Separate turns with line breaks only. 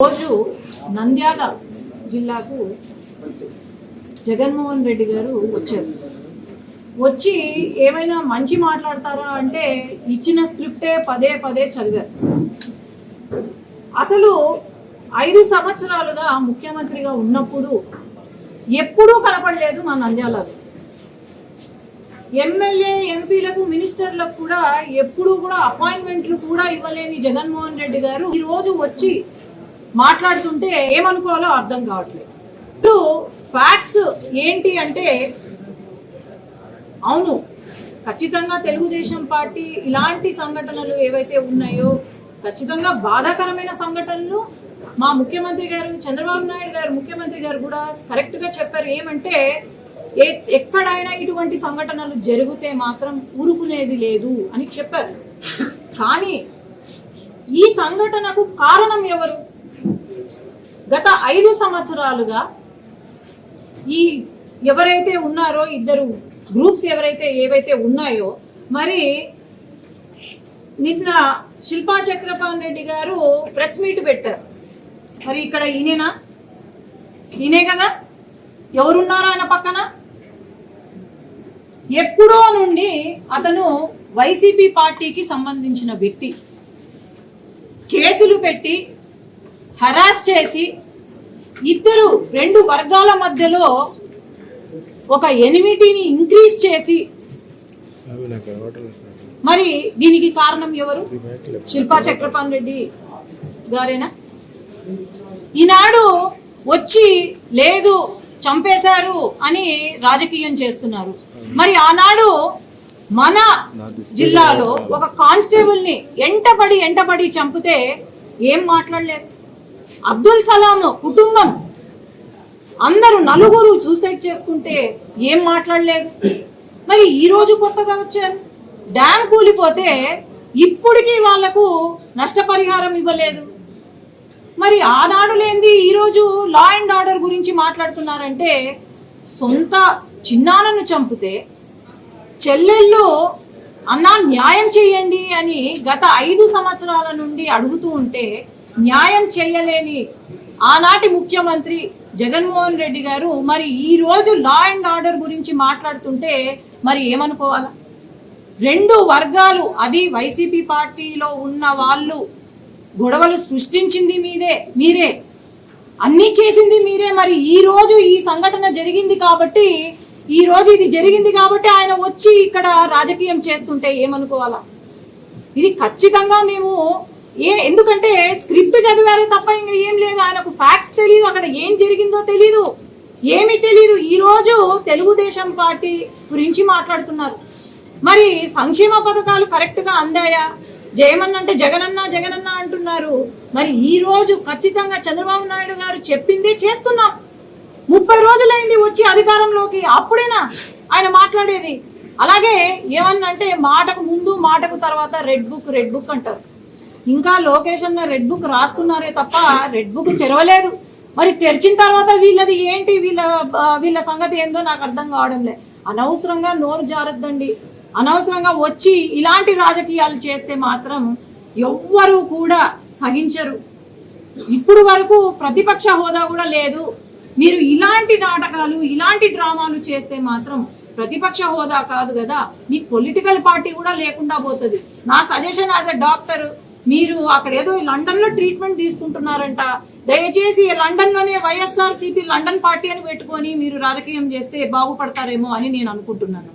రోజు నంద్యాల జిల్లాకు జగన్మోహన్ రెడ్డి గారు వచ్చారు. వచ్చి ఏమైనా మంచి మాట్లాడతారా అంటే ఇచ్చిన స్క్రిప్టే పదే పదే చదివారు. అసలు 5 సంవత్సరాలుగా ముఖ్యమంత్రిగా ఉన్నప్పుడు ఎప్పుడూ కనపడలేదు మా నంద్యాలలో. ఎమ్మెల్యే ఎంపీలకు మినిస్టర్లకు కూడా ఎప్పుడూ కూడా అపాయింట్మెంట్లు కూడా ఇవ్వలేని జగన్మోహన్ రెడ్డి గారు ఈరోజు వచ్చి మాట్లాడుతుంటే ఏమనుకోవాలో అర్థం కావట్లేదు. ఇప్పుడు ఫ్యాక్ట్స్ ఏంటి అంటే, అవును ఖచ్చితంగా తెలుగుదేశం పార్టీ ఇలాంటి సంఘటనలు ఏవైతే ఉన్నాయో ఖచ్చితంగా బాధాకరమైన సంఘటనలు మా ముఖ్యమంత్రి గారు చంద్రబాబు నాయుడు గారు ముఖ్యమంత్రి గారు కూడా కరెక్ట్గా చెప్పారు. ఏమంటే ఎక్కడైనా ఇటువంటి సంఘటనలు జరిగితే మాత్రం ఊరుకునేది లేదు అని చెప్పారు. కానీ ఈ సంఘటనకు కారణం ఎవరు? గత 5 సంవత్సరాలుగా ఈ ఎవరైతే ఉన్నారో ఇద్దరు గ్రూప్స్ ఏవైతే ఉన్నాయో, మరి నిన్న శిల్పా చక్రపాణి రెడ్డి గారు ప్రెస్ మీట్ పెట్టారు. మరి ఇక్కడ ఈయనే కదా, ఎవరున్నారో ఆయన పక్కన? ఎప్పుడో నుండి అతను వైసీపీ పార్టీకి సంబంధించిన వ్యక్తి. కేసులు పెట్టి హరాస్ చేసి రెండు వర్గాల మధ్యలో ఒక ఎనిమిటీని ఇంక్రీజ్ చేసి, మరి దీనికి కారణం ఎవరు? శిల్పా చక్రపాణి రెడ్డి గారేనా? ఈనాడు వచ్చి లేదు చంపేశారు అని రాజకీయం చేస్తున్నారు. మరి ఆనాడు మన జిల్లాలో ఒక కానిస్టేబుల్ని ఎంటపడి చంపితే ఏం మాట్లాడలేదు. అబ్దుల్ సలాం కుటుంబం అందరూ నలుగురు సూసైడ్ చేసుకుంటే ఏం మాట్లాడలేదు. మరి ఈరోజు కొత్తగా వచ్చారు, డ్యామ్ కూలిపోతే ఇప్పటికీ వాళ్లకు నష్టపరిహారం ఇవ్వలేదు. మరి ఆనాడు లేనిది ఈరోజు లా అండ్ ఆర్డర్ గురించి మాట్లాడుతున్నారంటే, సొంత చిన్నాన్నను చంపితే చెల్లెళ్ళు అన్నా న్యాయం చేయండి అని గత 5 సంవత్సరాల నుండి అడుగుతూ ఉంటే న్యాయం చేయలేని ఆనాటి ముఖ్యమంత్రి జగన్మోహన్ రెడ్డి గారు మరి ఈ రోజు లా అండ్ ఆర్డర్ గురించి మాట్లాడుతుంటే మరి ఏమనుకోవాలా? 2 వర్గాలు, అది వైసీపీ పార్టీలో ఉన్న వాళ్ళు గొడవలు సృష్టించింది మీరే, అన్నీ చేసింది మీరే. మరి ఈ రోజు ఈ సంఘటన జరిగింది కాబట్టి, ఈ రోజు ఇది జరిగింది కాబట్టి ఆయన వచ్చి ఇక్కడ రాజకీయం చేస్తుంటే ఏమనుకోవాలా? ఇది ఖచ్చితంగా మేము ఎందుకంటే స్క్రిప్ట్ చదివారే తప్ప ఇంకా ఏం లేదు. ఆయనకు ఫ్యాక్ట్స్ తెలియదు, అక్కడ ఏం జరిగిందో తెలీదు, ఏమీ తెలీదు. ఈరోజు తెలుగుదేశం పార్టీ గురించి మాట్లాడుతున్నారు. మరి సంక్షేమ పథకాలు కరెక్ట్గా అందాయా? జయమన్నంటే జగనన్న అంటున్నారు. మరి ఈ రోజు ఖచ్చితంగా చంద్రబాబు నాయుడు గారు చెప్పిందే చేస్తున్నాం. 30 రోజులైంది వచ్చి అధికారంలోకి, అప్పుడేనా ఆయన మాట్లాడేది? అలాగే ఏమన్నంటే మాటకు ముందు మాటకు తర్వాత రెడ్ బుక్ అంటారు. ఇంకా లోకేష్ అన్న రెడ్ బుక్ రాసుకున్నారే తప్ప రెడ్ బుక్ తెరవలేదు. మరి తెరిచిన తర్వాత వీళ్ళది ఏంటి, వీళ్ళ సంగతి ఏందో నాకు అర్థం కావడం లేదు. అనవసరంగా నోరు జారద్దండి. అనవసరంగా వచ్చి ఇలాంటి రాజకీయాలు చేస్తే మాత్రం ఎవ్వరూ కూడా సహించరు. ఇప్పుడు వరకు ప్రతిపక్ష హోదా కూడా లేదు. మీరు ఇలాంటి నాటకాలు, ఇలాంటి డ్రామాలు చేస్తే మాత్రం ప్రతిపక్ష హోదా కాదు కదా, మీకు పొలిటికల్ పార్టీ కూడా లేకుండా పోతుంది. నా సజెషన్ యాజ్ ఎ డాక్టర్, మీరు అక్కడ ఏదో లండన్లో ట్రీట్మెంట్ తీసుకుంటున్నారంట, దయచేసి లండన్లోనే వైఎస్ఆర్సీపీ లండన్ పార్టీ అని పెట్టుకొని మీరు రాజకీయం చేస్తే బాగుపడతారేమో అని నేను అనుకుంటున్నాను.